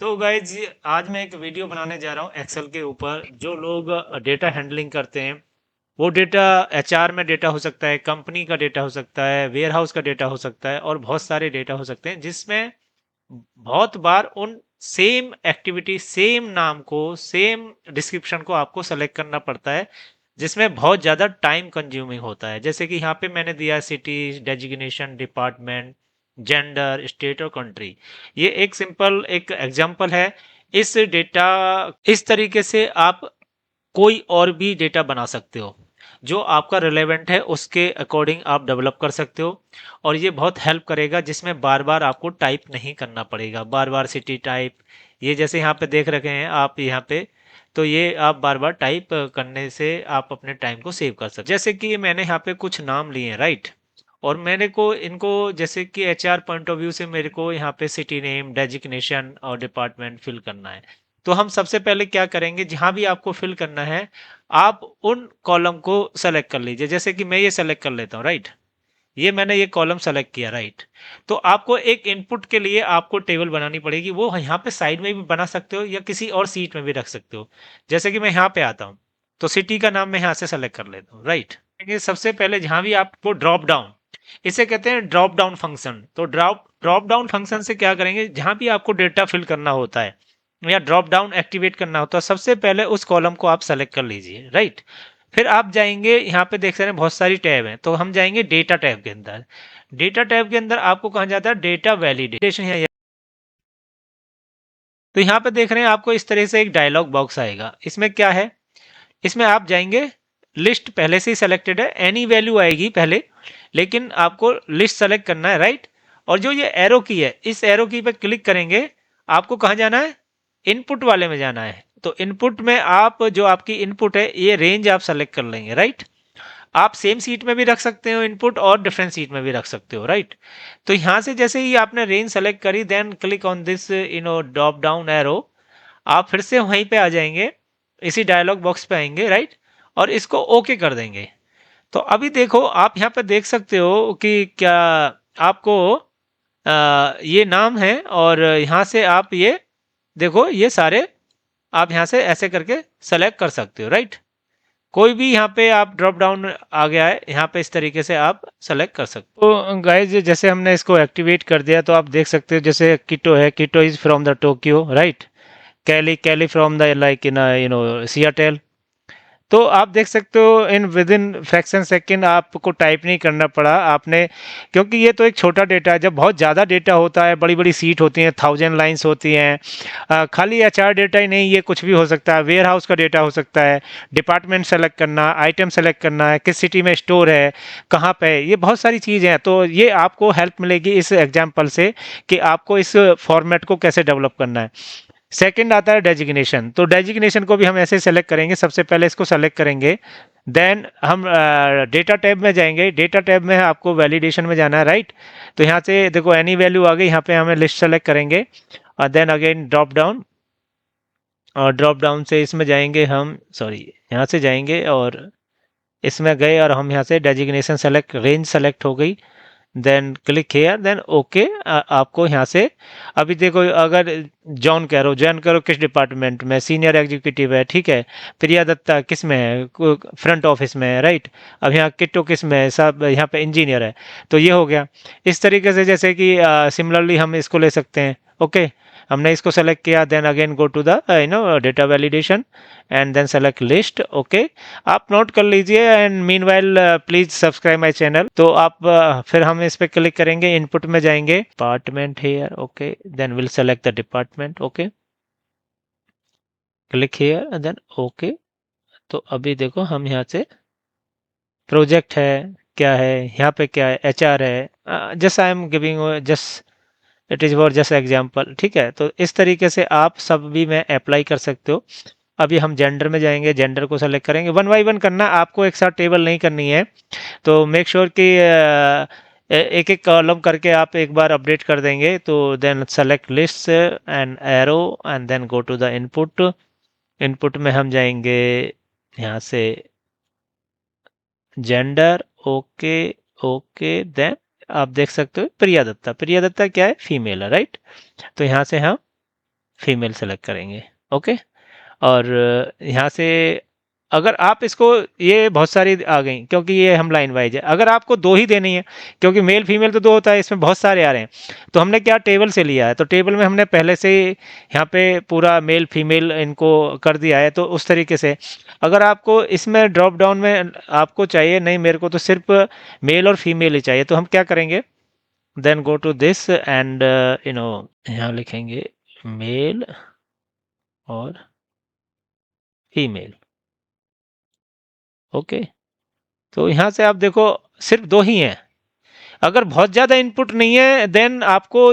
तो गाइज आज मैं एक वीडियो बनाने जा रहा हूँ एक्सेल के ऊपर। जो लोग डेटा हैंडलिंग करते हैं, वो डेटा एचआर में डेटा हो सकता है, कंपनी का डेटा हो सकता है, वेयर हाउस का डेटा हो सकता है और बहुत सारे डेटा हो सकते हैं, जिसमें बहुत बार उन सेम एक्टिविटी, सेम नाम को, सेम डिस्क्रिप्शन को आपको सेलेक्ट करना पड़ता है, जिसमें बहुत ज़्यादा टाइम कंज्यूमिंग होता है। जैसे कि यहाँ पे मैंने दिया city, designation, department, gender, state और कंट्री। ये एक सिंपल एक एग्जांपल है। इस डेटा इस तरीके से आप कोई और भी डेटा बना सकते हो जो आपका रिलेवेंट है, उसके अकॉर्डिंग आप डेवलप कर सकते हो। और ये बहुत हेल्प करेगा, जिसमें बार बार आपको टाइप नहीं करना पड़ेगा, बार बार सिटी टाइप। ये जैसे यहाँ पे देख रखे हैं आप यहाँ पे, तो ये आप बार बार टाइप करने से आप अपने टाइम को सेव कर सकते हैं। जैसे कि मैंने यहाँ पे कुछ नाम लिए हैं, राइट। और मेरे को इनको जैसे कि एचआर पॉइंट ऑफ व्यू से मेरे को यहाँ पे सिटी नेम, डेजिग्नेशन और डिपार्टमेंट फिल करना है। तो हम सबसे पहले क्या करेंगे, जहां भी आपको फिल करना है आप उन कॉलम को सेलेक्ट कर लीजिए। जैसे कि मैं ये सेलेक्ट कर लेता हूँ, राइट। ये मैंने ये कॉलम सेलेक्ट किया, राइट। तो आपको एक इनपुट के लिए आपको टेबल बनानी पड़ेगी। वो यहाँ पे साइड में भी बना सकते हो या किसी और सीट में भी रख सकते हो। जैसे कि मैं यहाँ पे आता हूँ, तो सिटी का नाम मैं यहाँ से सेलेक्ट कर लेता हूँ, राइट। सबसे पहले जहां भी आपको ड्रॉप डाउन, इसे कहते हैं ड्रॉप डाउन फंक्शन। तो ड्रॉप ड्रॉप डाउन फंक्शन से क्या करेंगे, जहां भी आपको डेटा फिल करना होता है या ड्रॉप डाउन एक्टिवेट करना होता है, सबसे पहले उस कॉलम को आप सेलेक्ट कर लीजिए, राइट। फिर आप जाएंगे, यहाँ पे देख सकते हैं बहुत सारी टैब हैं, तो हम जाएंगे डेटा टैब के अंदर। डेटा टैब के अंदर आपको कहा जाता है डेटा वैलिडेशन है। तो यहाँ पे देख रहे हैं आपको इस तरह से एक डायलॉग बॉक्स आएगा। इसमें क्या है, इसमें आप जाएंगे, लिस्ट पहले से ही सेलेक्टेड है, एनी वैल्यू आएगी पहले, लेकिन आपको लिस्ट सेलेक्ट करना है, राइट। और जो ये एरो की है, इस एरो की पे क्लिक करेंगे, आपको कहाँ जाना है, इनपुट वाले में जाना है। तो इनपुट में आप जो आपकी इनपुट है, ये रेंज आप सेलेक्ट कर लेंगे, राइट। आप सेम सीट में भी रख सकते हो इनपुट और डिफरेंट सीट में भी रख सकते हो, राइट। तो यहां से जैसे ही आपने रेंज सेलेक्ट करी, then click on this drop down arrow. आप फिर से वहीं पे आ जाएंगे, इसी डायलॉग बॉक्स पे आएंगे, राइट। और इसको ओके कर देंगे। तो अभी देखो, आप यहाँ पे देख सकते हो कि क्या आपको ये नाम है, और यहाँ से आप ये देखो, ये सारे आप यहाँ से ऐसे करके सेलेक्ट कर सकते हो, राइट। कोई भी यहाँ पे आप ड्रॉप डाउन आ गया है, यहाँ पे इस तरीके से आप सेलेक्ट कर सकते हो। तो गाइज जैसे हमने इसको एक्टिवेट कर दिया, तो आप देख सकते हो जैसे किटो है, Kito is from the Tokyo, right. Kelly, Kelly from the like in Seattle. तो आप देख सकते हो in with in fraction second आपको टाइप नहीं करना पड़ा आपने, क्योंकि ये तो एक छोटा डेटा है। जब बहुत ज़्यादा डेटा होता है, बड़ी बड़ी सीट होती हैं, 1000 लाइन्स होती हैं, खाली एचआर डेटा ही नहीं, ये कुछ भी हो सकता है, वेयर हाउस का डेटा हो सकता है, डिपार्टमेंट सेलेक्ट करना, आइटम सेलेक्ट करना है, किस सिटी में स्टोर है, कहाँ पे है, ये बहुत सारी चीज़ें हैं। तो ये आपको हेल्प मिलेगी इस एग्जाम्पल से कि आपको इस फॉर्मेट को कैसे डेवलप करना है। सेकंड आता है डेजिग्नेशन। तो डेजिग्नेशन को भी हम ऐसे सेलेक्ट करेंगे, सबसे पहले इसको सेलेक्ट करेंगे, देन हम डेटा टैब में जाएंगे। डेटा टैब में आपको वैलिडेशन में जाना है, राइट। तो यहाँ से देखो एनी वैल्यू आ गई, यहाँ पे हमें लिस्ट सेलेक्ट करेंगे और देन अगेन ड्रॉप डाउन, और ड्रॉप डाउन से इसमें जाएंगे हम, सॉरी, यहाँ से जाएंगे और इसमें गए, और हम यहाँ से डेजिग्नेशन सेलेक्ट, रेंज सेलेक्ट हो गई, then click here, then okay. आपको यहाँ से अभी देखो, अगर जॉन कैरो किस डिपार्टमेंट में, सीनियर एग्जीक्यूटिव है, ठीक है। प्रिया दत्ता किस में है, फ्रंट ऑफिस में है, राइट। अब यहाँ किट्टो किस में है, सब यहाँ पे इंजीनियर है। तो ये हो गया। इस तरीके से जैसे कि सिमिलरली हम इसको ले सकते हैं, ओके। हमने इसको सेलेक्ट किया, then again go to the data validation and then select list, okay. आप नोट कर लीजिए, and meanwhile please subscribe my channel. तो आप फिर हम इस पे क्लिक करेंगे, इनपुट में जाएंगे, department here, okay, then will select the department, okay, click here then okay. तो अभी देखो हम यहाँ से प्रोजेक्ट है, क्या है यहाँ पे, क्या है, एचआर है, just I am giving just, it is for just example, ठीक है। तो इस तरीके से आप सब भी में अप्लाई कर सकते हो। अभी हम जेंडर में जाएंगे, जेंडर को सेलेक्ट करेंगे, वन बाई वन करना आपको, एक साथ टेबल नहीं करनी है। तो मेक श्योर कि एक एक कॉलम करके आप एक बार अपडेट कर देंगे। तो then select list and arrow and then go to the input. Input में हम जाएंगे यहाँ से जेंडर, ओके, ओके, देन आप देख सकते हो प्रिया दत्ता, प्रिया दत्ता क्या है, फीमेल है, राइट। तो यहाँ से हम फीमेल सेलेक्ट करेंगे। ओके, और यहाँ से अगर आप इसको, ये बहुत सारी आ गई क्योंकि ये हम लाइन वाइज है। अगर आपको दो ही देनी है, क्योंकि मेल फीमेल तो दो होता है, इसमें बहुत सारे आ रहे हैं, तो हमने क्या टेबल से लिया है, तो टेबल में हमने पहले से ही यहाँ पे पूरा मेल फीमेल इनको कर दिया है। तो उस तरीके से अगर आपको इसमें ड्रॉप डाउन में आपको चाहिए, नहीं मेरे को तो सिर्फ मेल और फीमेल ही चाहिए, तो हम क्या करेंगे, then go to this and यहाँ लिखेंगे मेल और फीमेल। ओके, तो यहाँ से आप देखो सिर्फ दो ही हैं। अगर बहुत ज़्यादा इनपुट नहीं है देन आपको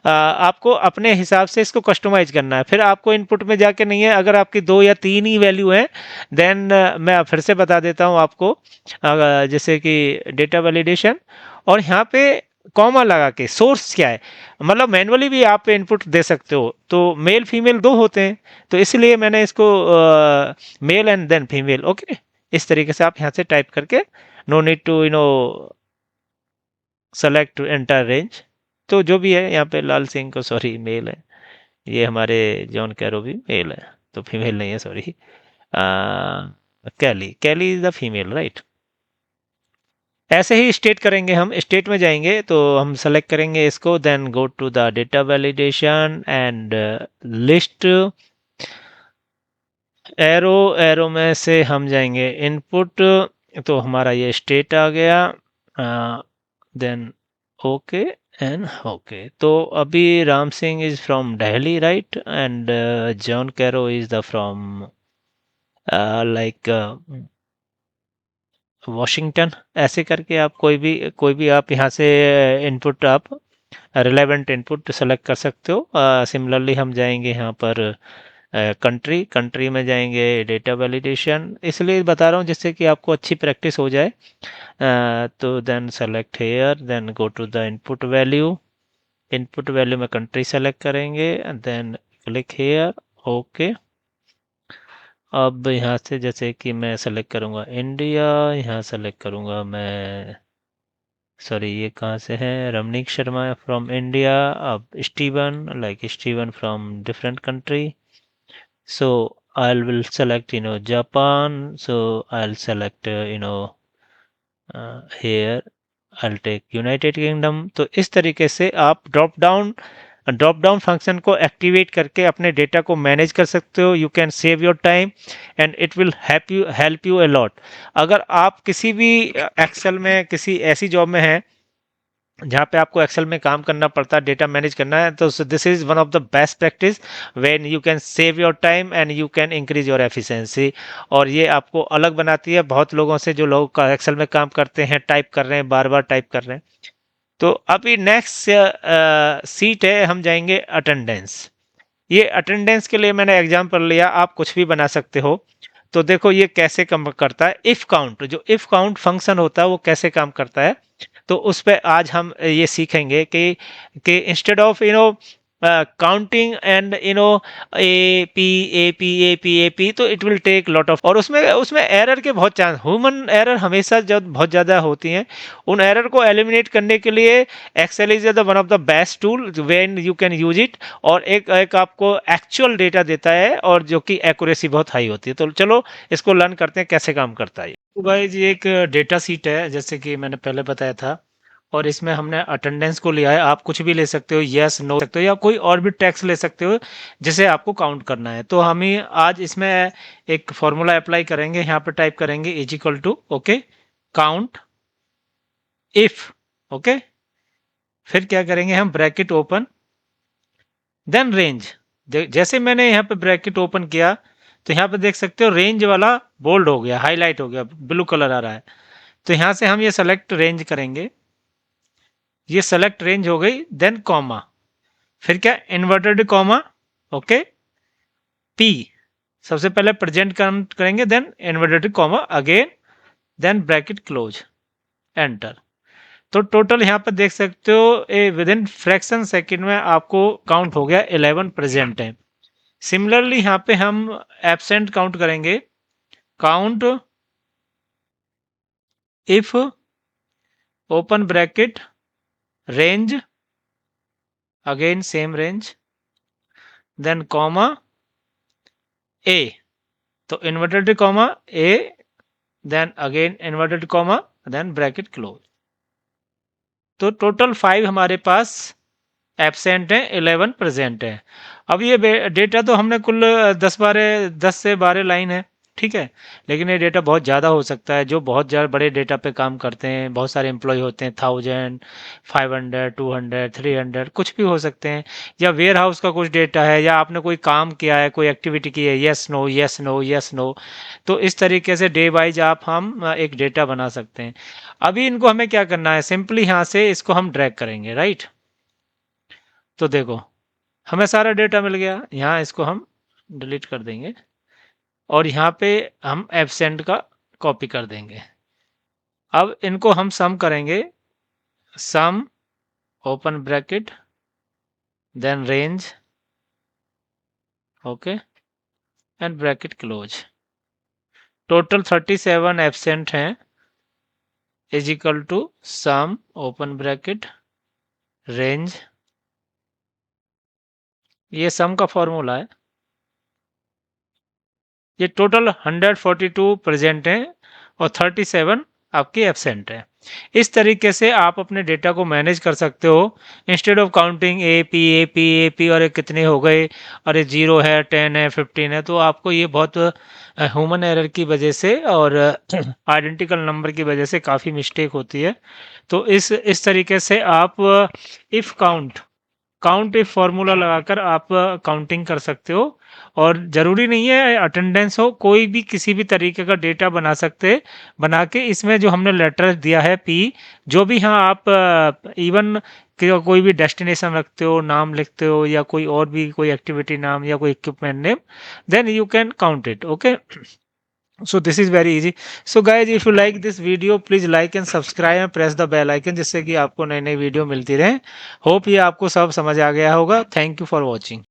आपको अपने हिसाब से इसको कस्टमाइज करना है। फिर आपको इनपुट में जाके नहीं है, अगर आपकी दो या तीन ही वैल्यू है देन मैं फिर से बता देता हूँ आपको, जैसे कि डेटा वैलिडेशन, और यहाँ पे कॉमा लगा के सोर्स क्या है, मतलब मैनुअली भी आप इनपुट दे सकते हो। तो मेल फीमेल दो होते हैं, तो इसलिए मैंने इसको male and then female. Okay, इस तरीके से आप यहाँ से टाइप करके, no need to select enter range. तो जो भी है यहाँ पे लाल सिंह को, सॉरी मेल है, ये हमारे जॉन कैरो भी मेल है, तो फीमेल नहीं है, sorry. Kelly, Kelly is the female, right. ऐसे ही स्टेट करेंगे, हम स्टेट में जाएंगे तो हम सेलेक्ट करेंगे इसको, then go to the data validation and list, arrow, arrow में से हम जाएंगे इनपुट, तो हमारा ये स्टेट आ गया, देन ओके एंड ओके। तो अभी Ram Singh is from Delhi, right, and John Caro is the from like Washington. ऐसे करके आप कोई भी आप यहाँ से इनपुट, आप रिलेवेंट इनपुट सेलेक्ट कर सकते हो। सिमिलरली हम जाएंगे यहाँ पर कंट्री, कंट्री में जाएंगे डेटा वैलिडेशन, इसलिए बता रहा हूँ जिससे कि आपको अच्छी प्रैक्टिस हो जाए। तो then select here, then go to the input value, input value में कंट्री सेलेक्ट करेंगे, देन क्लिक हेयर, ओके। अब यहाँ से जैसे कि मैं सेलेक्ट करूँगा इंडिया, यहाँ सेलेक्ट करूँगा मैं, सॉरी ये कहाँ से है, रमनीक शर्मा फ्रॉम इंडिया। अब Steven, like Steven from different country, so I will select Japan, so I'll select here I'll take United Kingdom। तो इस तरीके से आप ड्रॉप डाउन फंक्शन को एक्टिवेट करके अपने डेटा को मैनेज कर सकते हो। You can save your time and it will help you a lot. अगर आप किसी भी एक्सेल में किसी ऐसी जॉब में हैं जहाँ पे आपको एक्सेल में काम करना पड़ता है, डेटा मैनेज करना है, तो this is one of the best practice when you can save your time and you can increase your efficiency. और ये आपको अलग बनाती है बहुत लोगों से, जो लोग एक्सेल में काम करते हैं, टाइप कर रहे हैं, बार बार टाइप कर रहे हैं। तो अभी नेक्स्ट सीट है, हम जाएंगे अटेंडेंस। ये अटेंडेंस के लिए मैंने एग्जाम्पल लिया, आप कुछ भी बना सकते हो। तो देखो ये कैसे काम करता है, इफ काउंट, जो इफ काउंट फंक्शन होता है वो कैसे काम करता है, तो उस पे आज हम ये सीखेंगे कि instead of counting and A P तो it will take lot of, और उसमें उसमें एरर के बहुत चांस, ह्यूमन एरर हमेशा जब बहुत ज़्यादा होती हैं, उन एरर को एलिमिनेट करने के लिए Excel is the one of the best tool when you can use it. और एक आपको एक्चुअल डेटा देता है और जो कि एक्यूरेसी बहुत हाई होती है। तो चलो इसको लर्न करते हैं कैसे काम करता है। तो गाइस ये एक डेटा सीट है जैसे कि मैंने पहले बताया था, और इसमें हमने अटेंडेंस को लिया है। आप कुछ भी ले सकते हो, यस नो सकते हो, या कोई और भी टैक्स ले सकते हो जिसे आपको काउंट करना है। तो हम ही आज इसमें एक फॉर्मूला अप्लाई करेंगे, यहाँ पे टाइप करेंगे is equal to okay count if, okay, फिर क्या करेंगे हम, ब्रैकेट ओपन, देन रेंज। जैसे मैंने यहाँ पे ब्रैकेट ओपन किया तो यहाँ पे देख सकते हो रेंज वाला बोल्ड हो गया, हाईलाइट हो गया, ब्लू कलर आ रहा है। तो यहाँ से हम ये सेलेक्ट रेंज करेंगे, ये सेलेक्ट रेंज हो गई, देन कॉमा, फिर क्या, इन्वर्टेड कॉमा, ओके, पी, सबसे पहले प्रेजेंट काउंट करेंगे, then inverted comma again, then bracket close, enter. तो टोटल यहाँ पर देख सकते हो विद इन फ्रैक्शन सेकेंड में आपको काउंट हो गया 11 प्रेजेंट है। सिमिलरली यहाँ पे हम एब्सेंट काउंट करेंगे, count if open bracket range, again same range, then comma A, तो inverted comma A, then again inverted comma, then bracket close. तो टोटल 5 हमारे पास एब्सेंट है, 11 प्रेजेंट है। अब ये डेटा तो हमने कुल 10 से 12 लाइन है, ठीक है, लेकिन ये डेटा बहुत ज़्यादा हो सकता है। जो बहुत ज़्यादा बड़े डेटा पे काम करते हैं, बहुत सारे एम्प्लॉय होते हैं, 1000, 500, 200, 300, कुछ भी हो सकते हैं। या वेयर हाउस का कुछ डेटा है, या आपने कोई काम किया है, कोई एक्टिविटी की है, yes no yes no yes no. तो इस तरीके से डे वाइज हम एक डेटा बना सकते हैं। अभी इनको हमें क्या करना है, सिंपली यहाँ से इसको हम ड्रैग करेंगे, राइट। तो देखो हमें सारा डेटा मिल गया, यहाँ इसको हम डिलीट कर देंगे और यहाँ पे हम एब्सेंट का कॉपी कर देंगे। अब इनको हम सम करेंगे, sum open bracket then range, okay, and bracket close. Total 37 absent हैं, is equal to sum open bracket range, ये सम का फॉर्मूला है। ये टोटल 142 प्रेजेंट हैं और 37 आपके एब्सेंट है। इस तरीके से आप अपने डेटा को मैनेज कर सकते हो। Instead of counting A P और ये कितने हो गए, और ये 0 है, 10 है, 15 है, तो आपको ये बहुत ह्यूमन एरर की वजह से और आइडेंटिकल नंबर की वजह से काफ़ी मिस्टेक होती है। तो इस तरीके से आप इफ़ काउंट इफ फॉर्मूला लगाकर आप काउंटिंग कर सकते हो। और ज़रूरी नहीं है अटेंडेंस हो, कोई भी किसी भी तरीके का डेटा बना सकते हैं। बना के इसमें जो हमने लेटर दिया है पी, जो भी, हाँ, आप इवन कोई भी डेस्टिनेशन रखते हो, नाम लिखते हो, या कोई और भी कोई एक्टिविटी नाम या कोई equipment name, then you can count it. Okay, so this is very easy. So guys, if you like this video, please like and subscribe and press the bell icon, जिससे कि आपको नई नई वीडियो मिलती रहे। होप ये आपको सब समझ आ गया होगा। Thank you for watching.